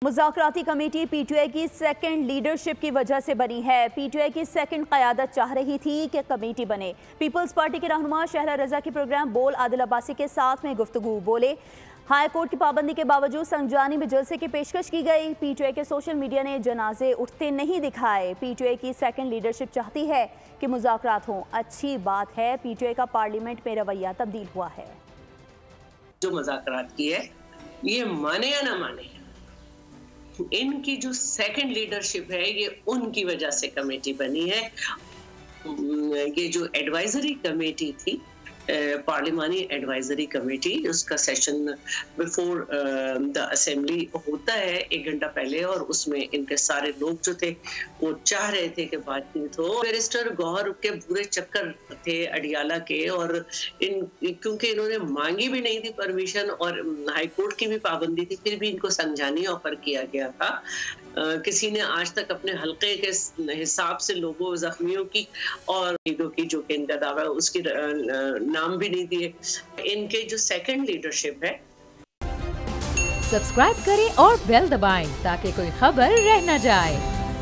मुज़ाकराती committee PTI की second leadership की वजह से बनी है। पीटीआई की सेकंड क़यादत चाह रही थी कि कमेटी बने। पीपल्स पार्टी के रहनुमा शहरा रजा के प्रोग्राम बोल आदिल अब्बासी के साथ में गुफ्तगू बोले। हाई कोर्ट की पाबंदी के बावजूद संगजानी में जलसे की पेशकश की गई। पीटीआई के सोशल मीडिया ने जनाजे उठते नहीं दिखाए। पीटीआई की सेकंड लीडरशिप चाहती है कि मुज़ाकरात हों। अच्छी बात है, पीटीआई का पार्लियामेंट में रवैया तब्दील हुआ है। जो मुज़ाकरात की है, ये माने या ना माने, इनकी जो सेकंड लीडरशिप है ये उनकी वजह से कमेटी बनी है। ये जो एडवाइजरी कमेटी थी, पार्लिमानी एडवाइजरी कमेटी, उसका सेशन बिफोर द असेंबली होता है 1 घंटा पहले, और उसमें इनके सारे लोग जो थे वो चाह रहे थे कि बातचीत हो। बैरिस्टर गौहर के पूरे चक्कर थे अडियाला के, और क्योंकि इन्होंने मांगी भी नहीं थी परमिशन और हाई कोर्ट की भी पाबंदी थी, फिर भी इनको संजानी ऑफर किया गया था। किसी ने आज तक अपने हल्के के हिसाब से लोगों जख्मियों की और शहीदों की जो कि इनका दावा है उसकी नाम भी नहीं दिए। इनके जो सेकंड लीडरशिप है। सब्सक्राइब करें और बेल दबाएं ताकि कोई खबर रह न जाए।